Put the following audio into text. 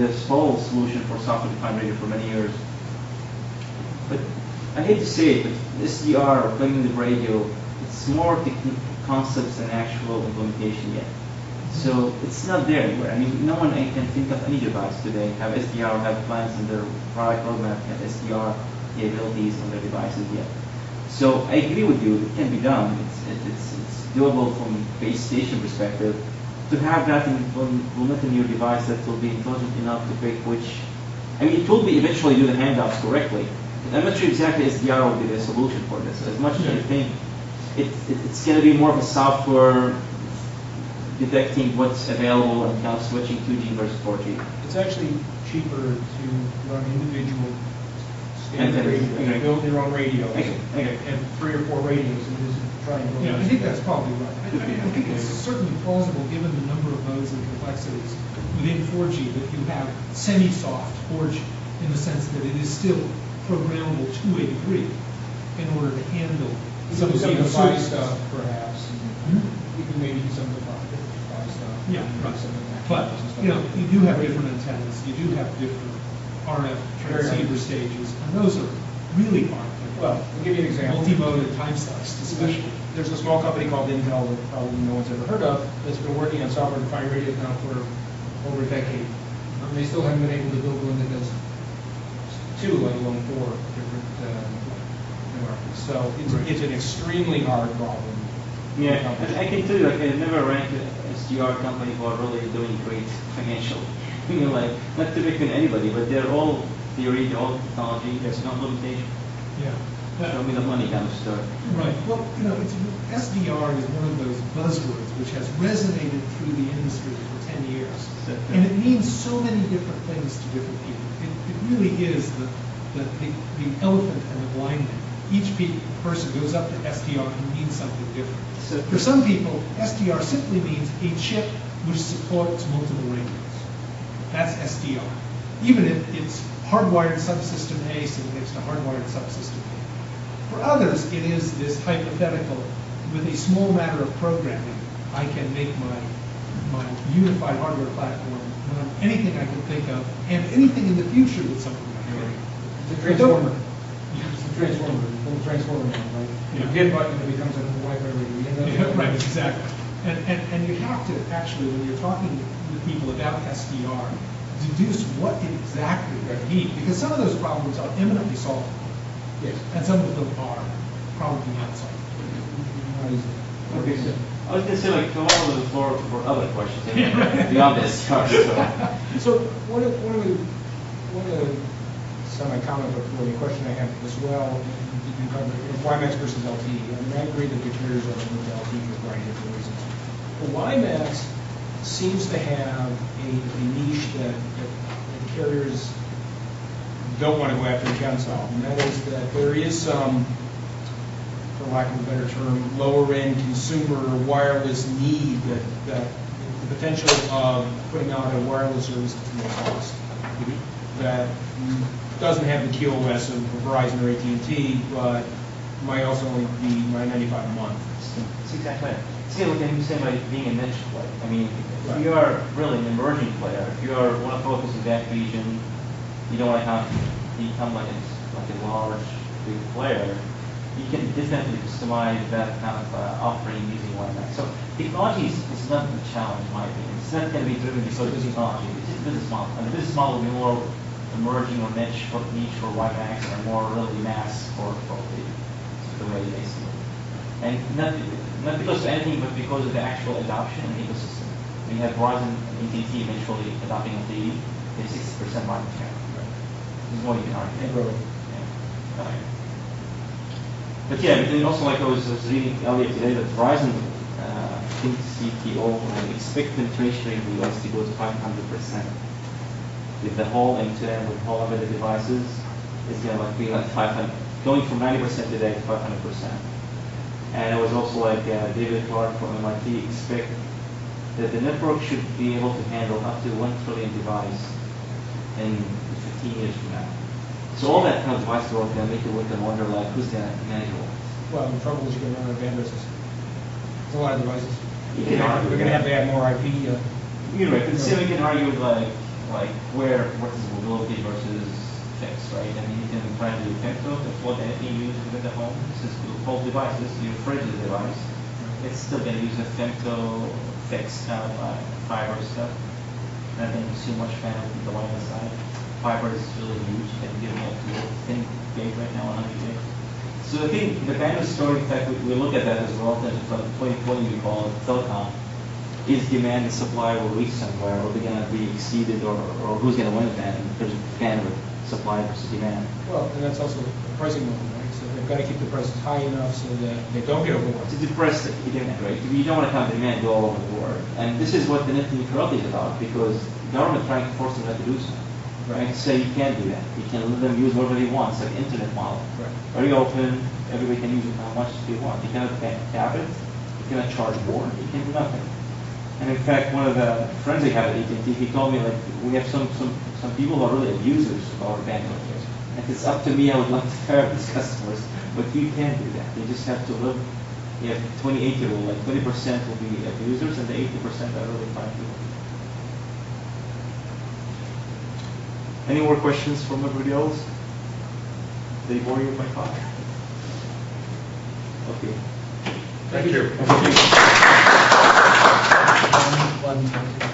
this whole solution for software-defined radio for many years. But I hate to say it, but SDR or plugging the radio, it's more technical concepts than actual implementation yet. So it's not there anywhere. I mean, no one can think of any device today have SDR or have plans in their product roadmap to have SDR capabilities on their devices yet. So I agree with you, it can be done. It's doable from base station perspective. To have that implemented in your device that will be intelligent enough to pick which, I mean, it will be eventually do the handoffs correctly. But I'm not sure exactly SDR will be the solution for this. As much as I think it's going to be more of a software detecting what's available and kind of switching 2G versus 4G. It's actually cheaper to run individual standard radios, build your own radio, and 3 or 4 radios, and just try and build. Yeah, I think that's probably right. I think it's certainly plausible, given the number of modes and complexities within 4G, that you have semi-soft 4G in the sense that it is still programmable to a degree in order to handle some of the device stuff, perhaps. You can maybe do some of the stuff. Yeah, right. But you do have different antennas. You do have different RF transceiver stages, and those are really hard. Well, I'll give you an example. Multi-mode and time sliced, especially. There's a small company called Intel that probably no one's ever heard of that's been working on software-defined radios now for over a decade. They still haven't been able to build one that does 2, let alone 4 different markets. So it's an extremely hard problem. Yeah, I can tell you, like, I never ran into SDR company who are really doing great financially. Like, not to pick on anybody, but they're all theory, they're all technology, there's no limitation. Yeah. Show me the money kind of story. Right. Well, SDR is one of those buzzwords which has resonated through the industry for 10 years. And it means so many different things to different people. It really is the elephant and the blind man. Each person goes up to SDR and means something different. So for some people, SDR simply means a chip which supports multiple radios. That's SDR. Even if it's hardwired subsystem A sitting next to hardwired subsystem B. For others, it is this hypothetical, with a small matter of programming, I can make my unified hardware platform run anything I can think of, and anything in the future with something like that. It's a transformer. It's a transformer. Little transformer now, right? You hit a button and it becomes a Wi-Fi radio. Yeah, right, exactly. And you have to actually, when you're talking with people about SDR, deduce what exactly they need, because some of those problems are imminently solvable. Yes. And some of them are probably not solvable. Okay, so I was going to say, like, come on to the floor for other questions beyond this. So one of the semi-comment before the question I have as well, you covered WiMAX versus LTE. I mean, I agree that the carriers are moving to LTE for a variety of different reasons. But WiMAX seems to have a niche that carriers don't want to go after and can solve, and that is that there is some, for lack of a better term, lower-end consumer wireless need that the potential of putting out a wireless service at no cost that doesn't have the QoS of Verizon or AT&T, but might also only be $9.95 a month. That's exactly right. It's kind of like you say about being a niche player. I mean, if you are really an emerging player, if you want to focus in that region, you don't want to become like a large, big player, you can definitely customize that kind of offering using WiMAX. So technology is not the challenge, in my opinion. It's not going to be driven because of technology. It's just business model. And the business model will be more emerging or niche for WiMAX and more really mass for the way they see it. And not because of anything, but because of the actual adoption and ecosystem. We have Verizon and AT&T eventually adopting LTE. They have 60% market share. This is what you can argue. And growing. Yeah. Okay. But yeah, but then also, like I was reading earlier today, that Verizon, I think CTO, expect penetration rate in the US to go to 500%. With the whole end-to-end, with all of the devices, it's going to be like 500, going from 90% today to 500%. And it was also like David Clark from MIT expect that the network should be able to handle up to 1 trillion device in 15 years from now. So all that kind of device growth can make you look and wonder, like, who's going to manage all this? Well, the trouble is you're going to run out of bandwidth. There's a lot of devices. You can argue. We're going to have to add more IP. You're right, but still you can argue with, like, like what is mobility versus fixed, right? I mean, you can try to do femto to float anything you use within the home. This is both devices. Your fridge is a device. It's still going to use a femto fixed kind of fiber stuff. That doesn't consume much bandwidth with the wireless side. Fiber is really huge. You can get multiple thin gig right now, 100 gig. So I think the bandwidth story, in fact, we look at that as relative to 2020, we call it telecom. Is demand and supply will reach somewhere, or they're going to be exceeded, or who's going to win that in terms of bandwidth, supply versus demand? Well, and that's also the pricing model, right? So they've got to keep the prices high enough so that they don't get overwhelmed. To depress the demand, right? You don't want to have demand go all over the world. And this is what the net neutrality is about, because the government trying to force them not to do so. Right? Say you can't do that. You can let them use whatever they want. It's like the internet model. Right. Very open, everybody can use it how much they want. You cannot cap it, you cannot charge more, you can do nothing. And in fact, one of the friends I have at AT&T, he told me, like, we have some people who are really abusers of our bandwidth. If it's up to me, I would like to serve these customers, but you can't do that. You just have to live. You have 20-80 rule, like 20% will be abusers, and the 80% are really fine people. Any more questions from everybody else? Did they bore you with my talk? Okay. Thank you. Thank you. One